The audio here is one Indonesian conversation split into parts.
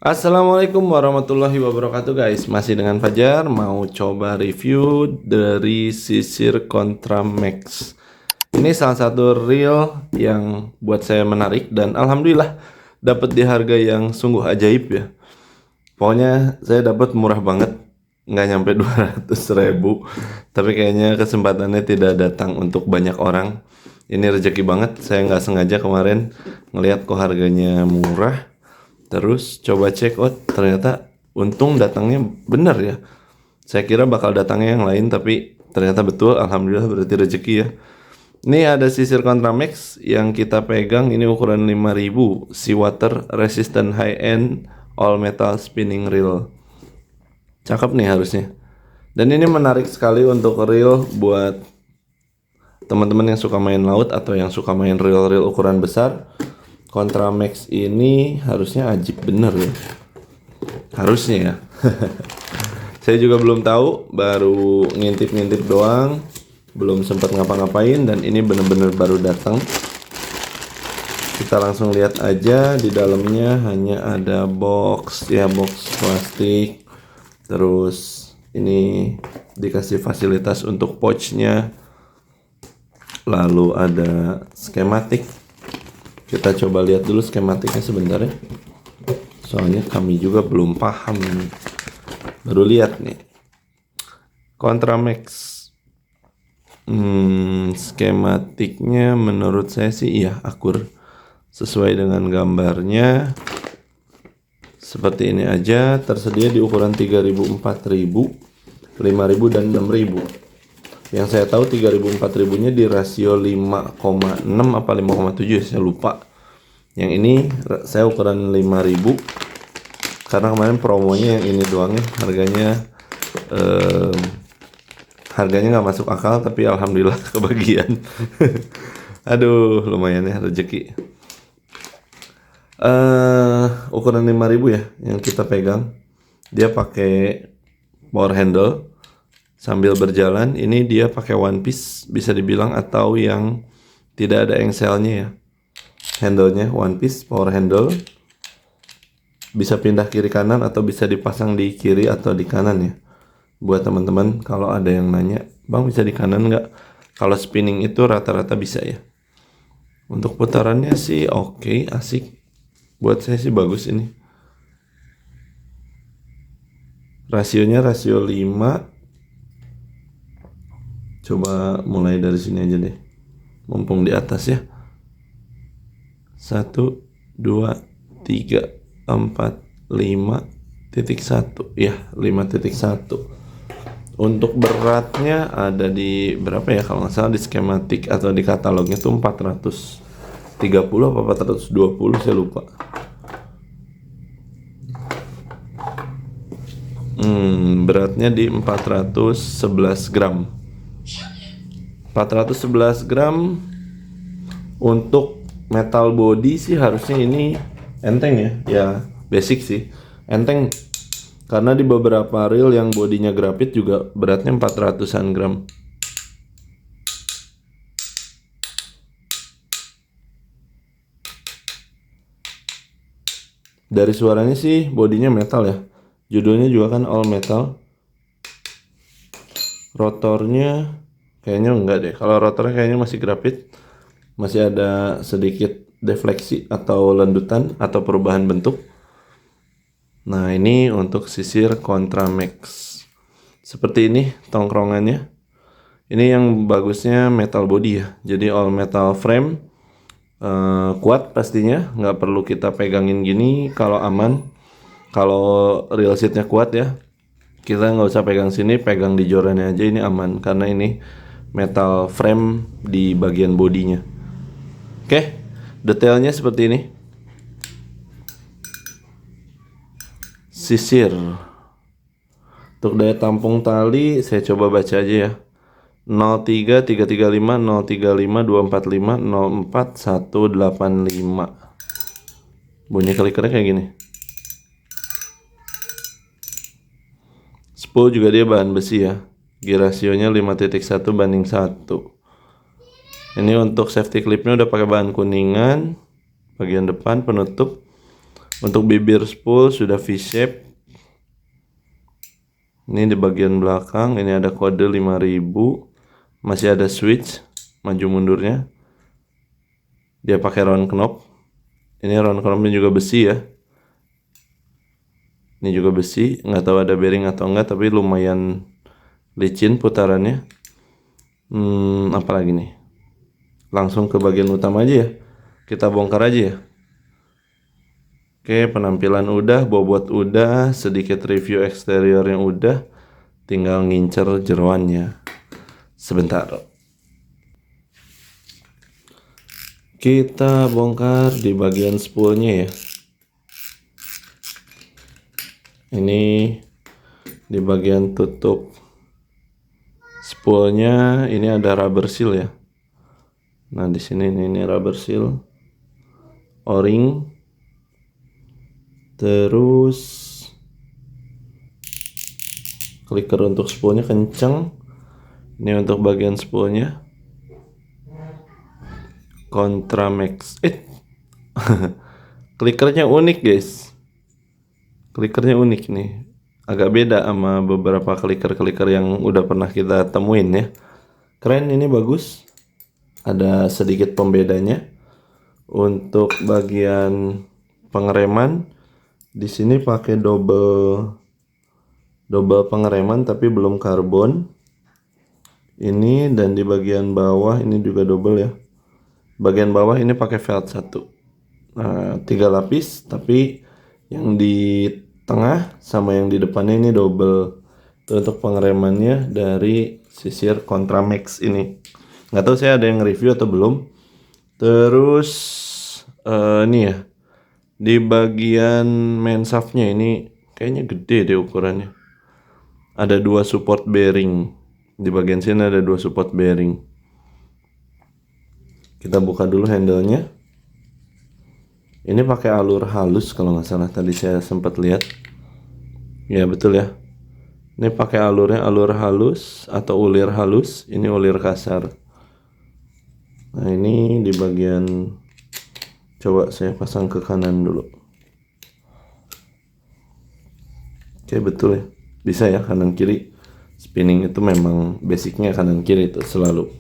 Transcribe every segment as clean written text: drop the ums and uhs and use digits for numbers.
Assalamualaikum warahmatullahi wabarakatuh guys. Masih dengan Fajar, mau coba review dari sisir Contra Max. Ini salah satu reel yang buat saya menarik dan alhamdulillah dapat di harga yang sungguh ajaib ya. Pokoknya saya dapat murah banget, nggak nyampe 200.000. Tapi kayaknya kesempatannya tidak datang untuk banyak orang. Ini rezeki banget, saya nggak sengaja kemarin ngelihat kok harganya murah. Terus coba check out, ternyata untung datangnya bener ya. Saya kira bakal datangnya yang lain, tapi ternyata betul, alhamdulillah berarti rezeki ya. Ini ada sisir Contra Max yang kita pegang, ini ukuran 5000 Seawater Resistant High End All Metal Spinning Reel. Cakep nih harusnya. Dan ini menarik sekali untuk reel buat teman-teman yang suka main laut atau yang suka main reel-reel ukuran besar. Contra Max ini harusnya ajib bener ya. Harusnya ya. Saya juga belum tahu, baru ngintip-ngintip doang, belum sempat ngapa-ngapain, dan ini bener-bener baru datang. Kita langsung lihat aja, di dalamnya hanya ada box ya, box plastik. Terus ini dikasih fasilitas untuk pouchnya. Lalu ada skematik. Kita coba lihat dulu skematiknya sebentar ya. Soalnya kami juga belum paham nih. Baru lihat nih. Contra Max. Skematiknya menurut saya sih iya akur. Sesuai dengan gambarnya. Seperti ini aja. Tersedia di ukuran 3000, 4000, 5000 dan 6000. Yang saya tahu 3000 4000 nya di rasio 5,6 apa 5,7 saya lupa. Yang ini saya ukuran 5000 karena kemarin promonya yang ini doang ya, harganya nggak masuk akal, tapi alhamdulillah kebagian. Aduh, lumayan ya rezeki. Ukuran 5000 ya yang kita pegang. Dia pakai power handle. Sambil berjalan, ini dia pakai one piece bisa dibilang, atau yang tidak ada engselnya ya. Handle-nya one piece, power handle. Bisa pindah kiri kanan atau bisa dipasang di kiri atau di kanan ya. Buat teman-teman kalau ada yang nanya, "Bang bisa di kanan nggak?" Kalau spinning itu rata-rata bisa ya. Untuk putarannya sih oke, asik. Buat saya sih bagus ini. Rasionya rasio 5. Coba mulai dari sini aja deh, mumpung di atas ya. 1, 2, 3, 4, 5.1 ya, 5.1. Untuk beratnya ada di berapa ya, kalau nggak salah di skematik atau di katalognya tuh 430 apa 420, saya lupa. Beratnya di 411 gram. 411 gram. Untuk metal body sih harusnya ini enteng ya. Ya basic sih, enteng. Karena di beberapa reel yang bodinya grafit juga beratnya 400-an gram. Dari suaranya sih bodinya metal ya. Judulnya juga kan all metal. Rotornya kayaknya enggak deh. Kalau rotornya kayaknya masih grafit. Masih ada sedikit defleksi atau lendutan atau perubahan bentuk. Nah, ini untuk sisir Contra Max. Seperti ini tongkrongannya. Ini yang bagusnya metal body ya. Jadi all metal frame. Kuat pastinya. Nggak perlu kita pegangin gini kalau aman. Kalau real seatnya kuat ya, kita nggak usah pegang sini, pegang di jorannya aja, ini aman karena ini metal frame di bagian bodinya. Oke, detailnya seperti ini. Sisir. Untuk daya tampung tali saya coba baca aja ya. 03335 035 245 04185. Bunyi klikernya kayak gini. Spool juga dia bahan besi ya. Gear rasionya 5.1 banding 1. Ini untuk safety clipnya udah pakai bahan kuningan. Bagian depan penutup. Untuk bibir spool sudah V-shape. Ini di bagian belakang, ini ada kode 5000. Masih ada switch maju mundurnya. Dia pakai round knob. Ini round knobnya juga besi ya. Ini juga besi, nggak tahu ada bearing atau enggak, tapi lumayan licin putarannya. Apalagi nih? Langsung ke bagian utama aja ya. Kita bongkar aja ya. Oke, penampilan udah, bobot udah, sedikit review eksteriornya udah, tinggal ngincer jeroannya. Sebentar. Kita bongkar di bagian spoolnya ya. Ini di bagian tutup spoolnya, ini ada rubber seal ya. Nah, di sini ini rubber seal, O-ring. Terus clicker untuk spoolnya kenceng. Ini untuk bagian spoolnya. ContraMax. Clickernya unik guys. Clickernya unik nih. Agak beda sama beberapa clicker yang udah pernah kita temuin ya. Keren, ini bagus. Ada sedikit pembedanya. Untuk bagian pengereman, di sini pakai double pengereman tapi belum karbon. Ini, dan di bagian bawah ini juga double ya. Bagian bawah ini pakai felt 1. Nah, 3 lapis, tapi yang di tengah sama yang di depannya ini double. Itu untuk pengeremannya dari sisir ContraMax ini. Nggak tahu saya ada yang review atau belum. Terus ini ya, di bagian main shaftnya ini kayaknya gede deh ukurannya. Ada 2 support bearing. Di bagian sini ada 2 support bearing. Kita buka dulu handle-nya. Ini pakai alur halus kalau nggak salah, tadi saya sempat lihat. Ya betul ya. Ini pakai alurnya alur halus atau ulir halus. Ini ulir kasar. Nah, ini di bagian, coba saya pasang ke kanan dulu. Oke, betul ya. Bisa ya, kanan kiri. Spinning itu memang basicnya kanan kiri itu selalu.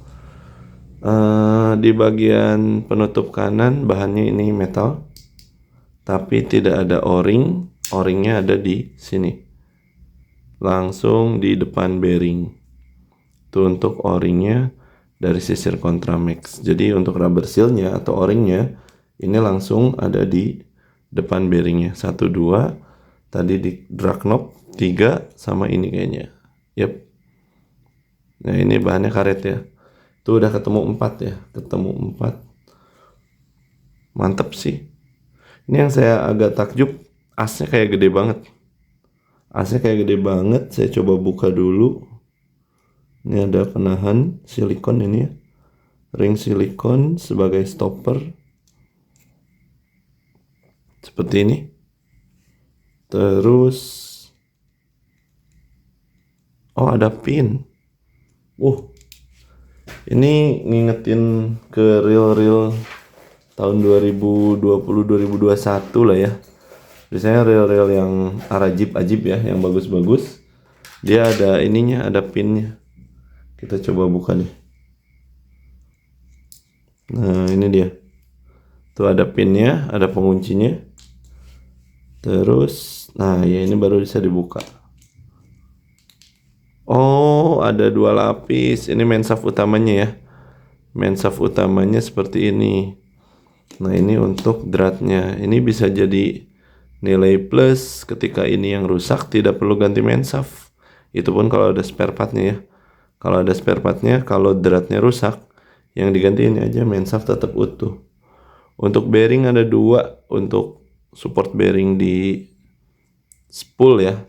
Di bagian penutup kanan bahannya ini metal, tapi tidak ada O-ring. O-ringnya ada di sini, langsung di depan bearing. Itu untuk O-ringnya dari sisir ContraMax. Jadi untuk rubber sealnya atau O-ringnya ini langsung ada di depan bearingnya. 1, 2, tadi di drag knob, 3 sama ini kayaknya. Yep. Nah, ini bahannya karet ya. Itu udah ketemu 4 ya. Ketemu 4. Mantep sih. Ini yang saya agak takjub, asnya kayak gede banget. Asnya kayak gede banget. Saya coba buka dulu. Ini ada penahan silikon ini ya. Ring silikon sebagai stopper. Seperti ini. Terus ada pin. Ini ngingetin ke reel-reel tahun 2020-2021 lah ya. Biasanya reel-reel yang ajib ya, yang bagus-bagus. Dia ada ininya, ada pinnya. Kita coba buka nih. Nah, ini dia. Tuh ada pinnya, ada penguncinya. Terus, nah ya ini baru bisa dibuka. Oh, ada 2 lapis. Ini main shaft utamanya ya. Main shaft utamanya seperti ini. Nah, ini untuk dratnya. Ini bisa jadi nilai plus ketika ini yang rusak, tidak perlu ganti main shaft. Itu pun kalau ada spare partnya ya. Kalau ada spare partnya, kalau dratnya rusak, yang diganti ini aja, main shaft tetap utuh. Untuk bearing ada 2 untuk support bearing di spool ya.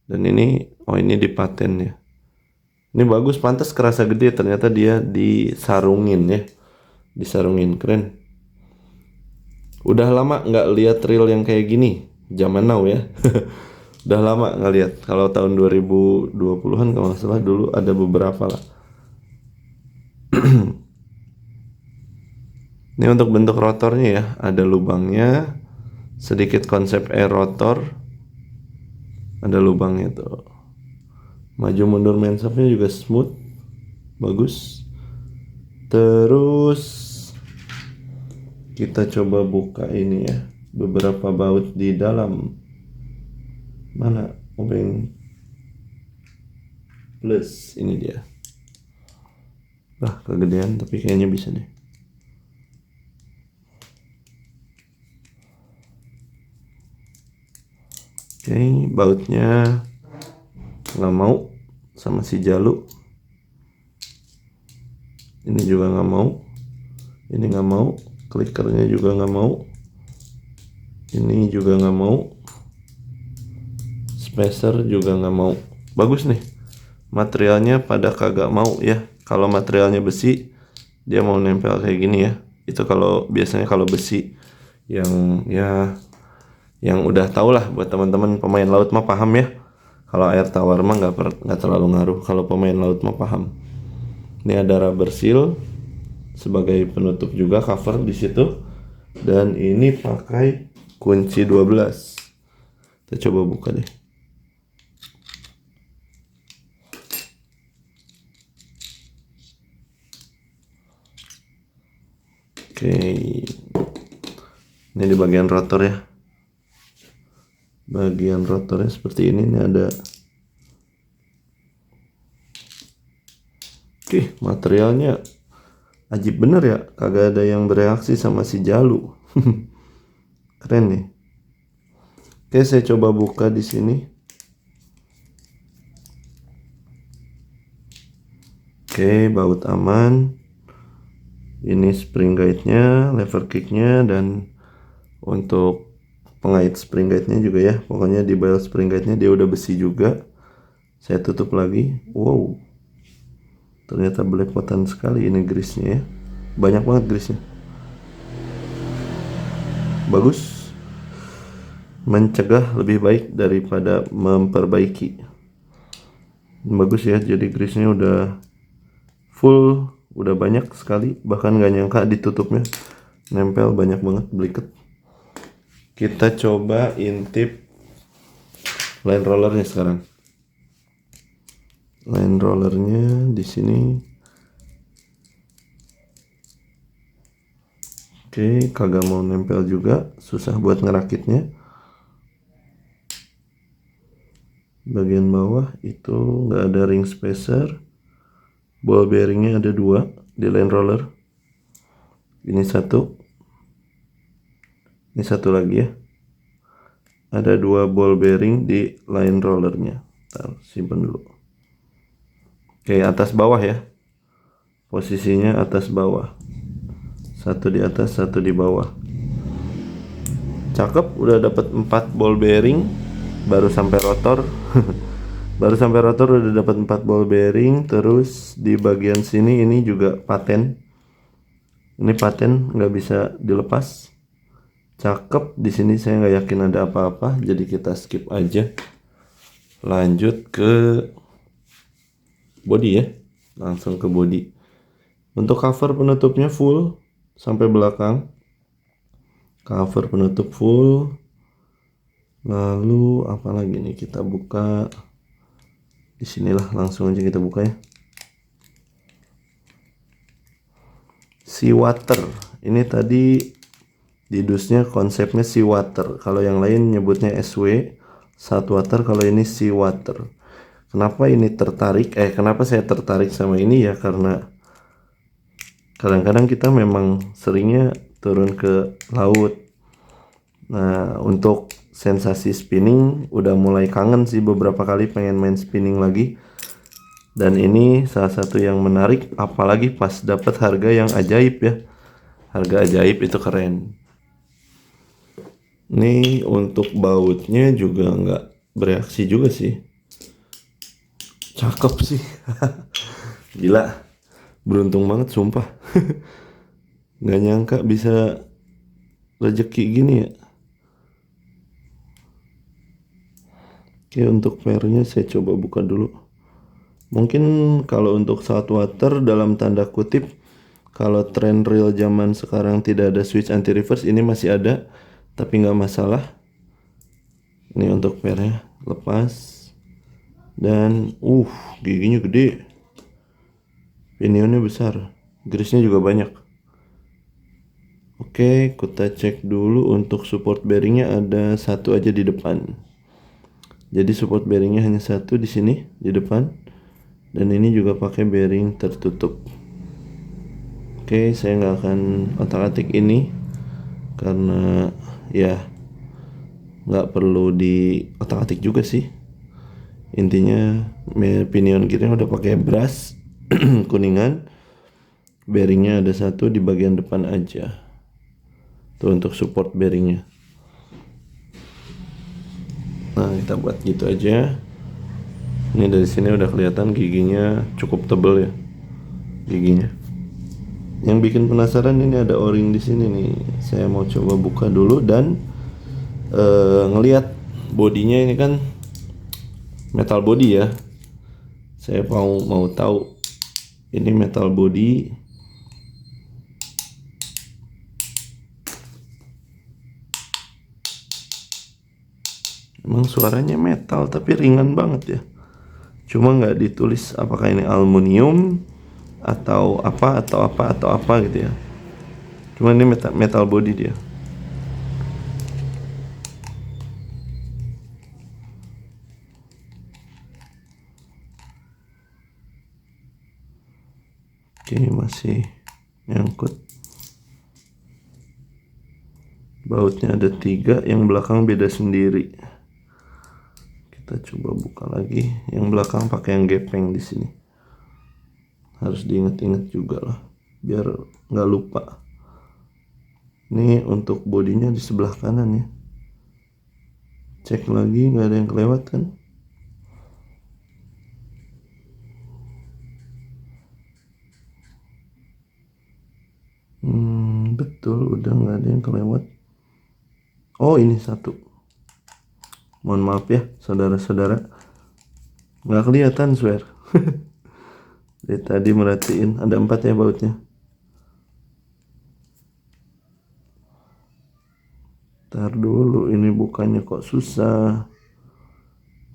Dan ini, ini di paten ya. Ini bagus, pantas kerasa gede, ternyata dia disarungin ya. Disarungin, keren. Udah lama nggak lihat reel yang kayak gini, zaman now ya. Udah lama nggak lihat. Kalau tahun 2020-an kalau nggak salah dulu ada beberapa lah. Ini untuk bentuk rotornya ya, ada lubangnya. sedikit konsep air rotor, ada lubangnya tuh. Maju mundur main shaftnya juga smooth, bagus. Terus kita coba buka ini ya, beberapa baut di dalam. Mana obeng plus, ini dia. Kegedean tapi kayaknya bisa deh. Oke, bautnya nggak mau sama si jalu. Ini juga nggak mau. Ini nggak mau. Klikernya juga nggak mau. Ini juga nggak mau. Spacer juga nggak mau. Bagus nih. Materialnya pada kagak mau ya. Kalau materialnya besi, dia mau nempel kayak gini ya. Itu kalau biasanya kalau besi yang ya yang udah tau lah, buat teman-teman pemain laut mah paham ya. Kalau air tawar mah nggak terlalu ngaruh. Kalau pemain laut mah paham. Ini ada rubber seal sebagai penutup juga, cover di situ. Dan ini pakai kunci 12. Kita coba buka deh. Oke, ini di bagian rotor ya. Bagian rotornya seperti ini. Ini ada. Oke, materialnya ajib bener ya. Kagak ada yang bereaksi sama si jalu. Keren nih. Oke, saya coba buka di sini. Oke, baut aman. Ini spring guide-nya, lever kick-nya, dan untuk pengait spring guide-nya juga ya. Pokoknya di bail spring guide-nya dia udah besi juga. Saya tutup lagi. Wow, ternyata belepotan sekali ini grease-nya ya. Banyak banget grease-nya. Bagus. Mencegah lebih baik daripada memperbaiki. Bagus ya, jadi grease-nya udah full, udah banyak sekali. Bahkan gak nyangka ditutupnya nempel banyak banget, beliket. Kita coba intip line rollernya sekarang. Line rollernya di sini. Oke, kagak mau nempel juga, susah buat ngerakitnya. Bagian bawah itu nggak ada ring spacer. Ball bearingnya ada 2 di line roller. Ini satu. Ini satu lagi ya. Ada 2 ball bearing di line rollernya. Ntar simpan dulu. Oke, atas bawah ya. Posisinya atas bawah. Satu di atas, satu di bawah. Cakep, udah dapat 4 ball bearing. Baru sampai rotor. Baru sampai rotor udah dapat 4 ball bearing. Terus di bagian sini ini juga paten. Ini paten, nggak bisa dilepas. Cakep. Di sini saya nggak yakin ada apa-apa, jadi kita skip aja. Lanjut ke body ya. Langsung ke body. Untuk cover penutupnya full sampai belakang. Cover penutup full. Lalu apa lagi nih, kita buka. Disinilah langsung aja kita buka ya. Sea water. Ini tadi di dusnya konsepnya sea water. Kalau yang lain nyebutnya SW, salt water. Kalau ini sea water. Kenapa ini tertarik? Kenapa saya tertarik sama ini ya? Karena kadang-kadang kita memang seringnya turun ke laut. Nah, untuk sensasi spinning udah mulai kangen sih, beberapa kali pengen main spinning lagi. Dan ini salah satu yang menarik, apalagi pas dapat harga yang ajaib ya. Harga ajaib itu keren. Ini untuk bautnya juga nggak bereaksi juga sih. Cakep sih. Gila, beruntung banget sumpah. Nggak nyangka bisa rezeki gini ya. Oke, untuk pairnya saya coba buka dulu. Mungkin kalau untuk salt water dalam tanda kutip, kalau tren real zaman sekarang tidak ada switch anti reverse, ini masih ada. tapi nggak masalah. Ini untuk pernya lepas, dan giginya gede, pinionnya besar, grisnya juga banyak. Oke, kita cek dulu untuk support bearingnya ada satu aja di depan. Jadi support bearingnya hanya satu di sini di depan, dan ini juga pakai bearing tertutup. Oke, saya nggak akan otak-atik ini karena ya nggak perlu di otak-atik juga sih. Intinya pinion kirinya udah pakai brass kuningan, bearingnya ada satu di bagian depan aja tuh untuk support bearingnya. Nah, kita buat gitu aja. Ini dari sini udah kelihatan giginya cukup tebal ya, giginya. Yang bikin penasaran ini ada o-ring di sini nih. Saya mau coba buka dulu dan ngelihat bodinya. Ini kan metal body ya. Saya mau tahu ini metal body. Emang suaranya metal tapi ringan banget ya. Cuma nggak ditulis apakah ini aluminium atau apa gitu ya. Cuma ini metal body dia. Oke, masih nyangkut. Bautnya ada 3, yang belakang beda sendiri. Kita coba buka lagi. Yang belakang pakai yang gepeng di sini. Harus diingat-ingat juga lah, biar nggak lupa. Ini untuk bodinya di sebelah kanan ya. Cek lagi, nggak ada yang kelewat kan? Betul, udah nggak ada yang kelewat. Oh, ini satu. Mohon maaf ya saudara-saudara, nggak kelihatan swear. Dari tadi merhatiin ada 4 ya bautnya. Ntar dulu, ini bukannya kok susah.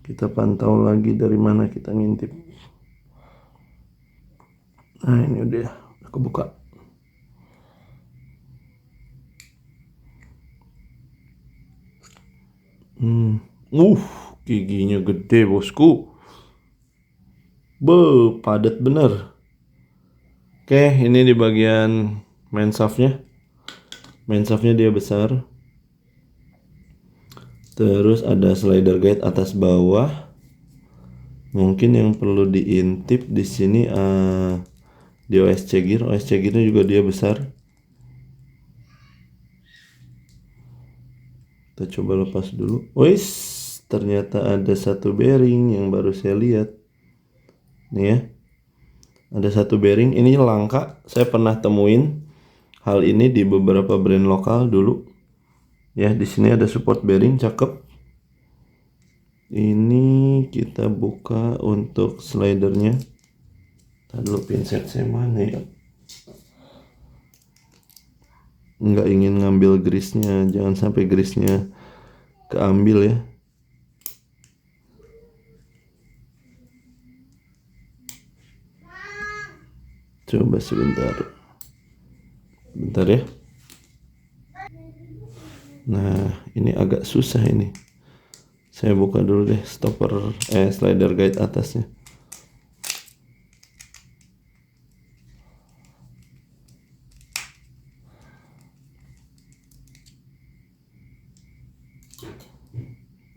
Kita pantau lagi dari mana kita ngintip. Nah, ini udah kebuka. Giginya gede bosku. Padat bener. Oke, ini di bagian main shaftnya. Main shaftnya dia besar. Terus ada slider guide atas bawah. Mungkin yang perlu diintip di sini di OSC gear. OSC gearnya juga dia besar. Kita coba lepas dulu. Ternyata ada satu bearing yang baru saya lihat. Nih ya. Ada satu bearing, ini langka. Saya pernah temuin hal ini di beberapa brand lokal dulu. Ya, di sini ada support bearing cakep. Ini kita buka untuk slidernya. Tadi dulu pinset saya mana ya? Nggak ingin ngambil grease-nya, jangan sampai grease-nya keambil ya. Coba sebentar. Bentar ya. Nah, ini agak susah ini. Saya buka dulu deh slider guide atasnya.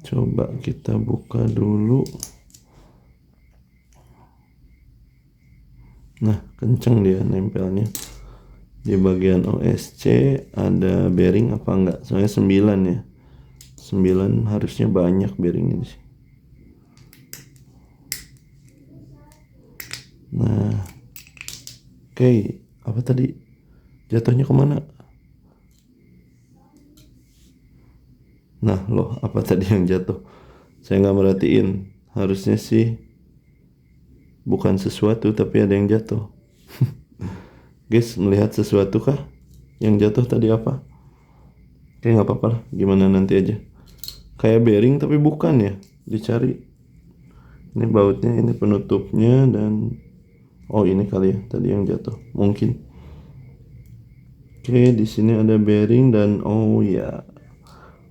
Coba kita buka dulu. Nah, kenceng dia nempelnya. Di bagian OSC ada bearing apa enggak? Soalnya 9 ya. 9 harusnya banyak bearingnya di sini. Nah, oke, apa tadi? Jatuhnya kemana? Nah, loh, apa tadi yang jatuh? Saya nggak merhatiin. Harusnya sih bukan sesuatu, tapi ada yang jatuh. Guys, melihat sesuatu kah? Yang jatuh tadi apa? Oke, nggak apa-apa lah, gimana nanti aja. Kayak bearing tapi bukan ya, dicari. Ini bautnya, ini penutupnya, dan oh ini kali ya tadi yang jatuh, mungkin. Oke, di sini ada bearing dan oh ya,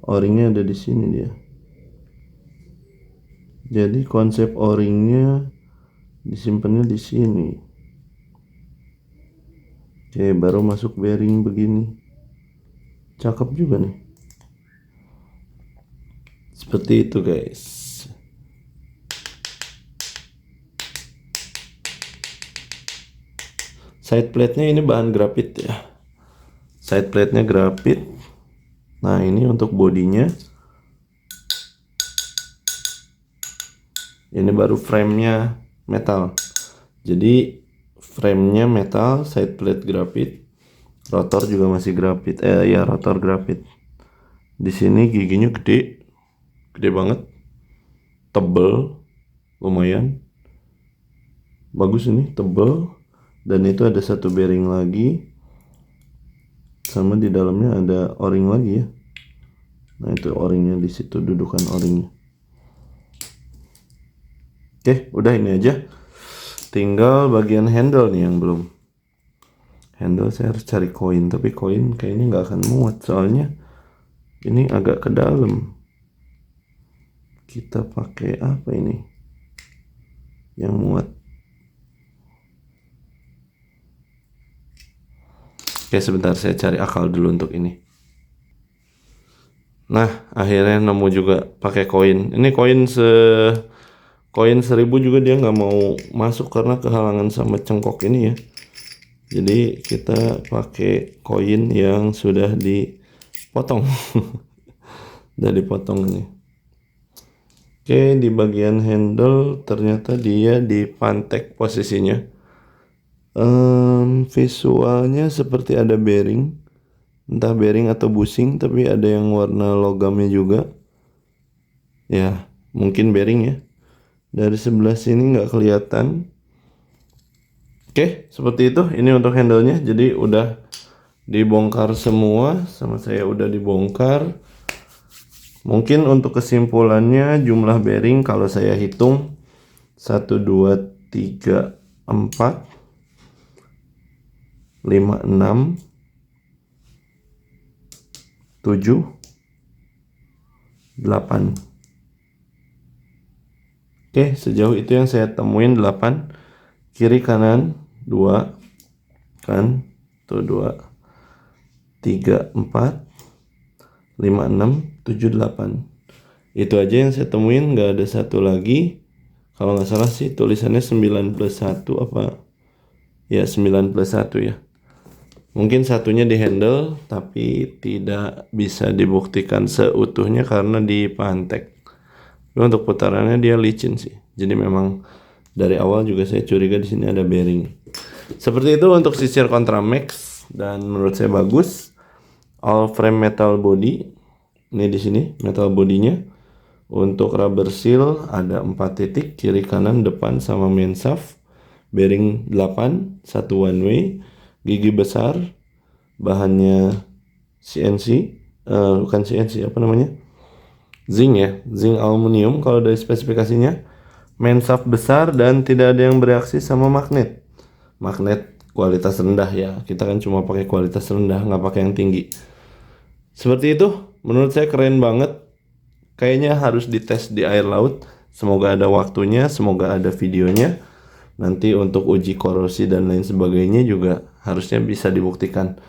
o-ringnya ada di sini dia. Jadi konsep o-ringnya disimpannya di sini. Oke, baru masuk bearing begini. Cakep juga nih. Seperti itu guys. Side plate-nya ini bahan grafit ya. Side plate-nya grafit. Nah, ini untuk bodinya. Ini baru frame-nya metal. Jadi frame-nya metal, side plate grafit. Rotor juga masih grafit. Ya, rotor grafit. Di sini giginya gede. Gede banget. Tebel, lumayan. Bagus ini, tebel. Dan itu ada satu bearing lagi, sama di dalamnya ada o-ring lagi ya. Nah itu o-ringnya, di situ dudukan o-ringnya. Oke, udah ini aja. Tinggal bagian handle nih yang belum. Handle saya harus cari koin, tapi koin kayaknya nggak akan muat soalnya ini agak ke dalam. Kita pakai apa ini yang muat? Oke, sebentar saya cari akal dulu untuk ini. Nah, akhirnya nemu juga pakai koin. Ini koin 1000 juga dia nggak mau masuk karena kehalangan sama cengkok ini ya. Jadi kita pakai koin yang sudah dipotong. Udah dipotong ini. Oke, di bagian handle ternyata dia dipantek posisinya. Visualnya seperti ada bearing, entah bearing atau bushing, tapi ada yang warna logamnya juga ya, mungkin bearing ya. Dari sebelah sini nggak kelihatan. Oke, seperti itu. Ini untuk handle-nya. Jadi udah dibongkar semua, sama saya udah dibongkar. Mungkin untuk kesimpulannya, jumlah bearing kalau saya hitung 1, 2, 3, 4, 5, 6, 7, 8. Oke, sejauh itu yang saya temuin 8. Kiri kanan 2. Kan? Tuh 2. 3, 4, 5, 6, 7, 8. Itu aja yang saya temuin, nggak ada satu lagi. Kalau nggak salah sih tulisannya 9+1 apa? Ya 9+1 ya. Mungkin satunya di handle, tapi tidak bisa dibuktikan seutuhnya karena dipantek. Untuk putarannya dia licin sih. Jadi memang dari awal juga saya curiga di sini ada bearing. Seperti itu untuk sisir Contra Max, dan menurut saya bagus. All frame metal body. Ini di sini metal bodinya. Untuk rubber seal ada 4 titik, kiri kanan depan sama main shaft. Bearing 8, satu one way. Gigi besar, bahannya CNC, bukan CNC, apa namanya, zinc ya, zinc aluminium kalau dari spesifikasinya. Main shaft besar dan tidak ada yang bereaksi sama magnet kualitas rendah ya, kita kan cuma pakai kualitas rendah, nggak pakai yang tinggi. Seperti itu, menurut saya keren banget. Kayaknya harus dites di air laut. Semoga ada waktunya, semoga ada videonya. Nanti untuk uji korosi dan lain sebagainya juga harusnya bisa dibuktikan.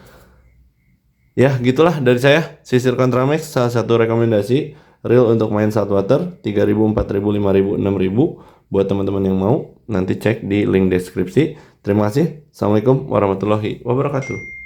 Ya, gitulah dari saya. Sisir Contra Max, salah satu rekomendasi reel untuk main saltwater. 3.000, 4.000, 5.000, 6.000. Buat teman-teman yang mau, nanti cek di link deskripsi. Terima kasih. Assalamualaikum warahmatullahi wabarakatuh.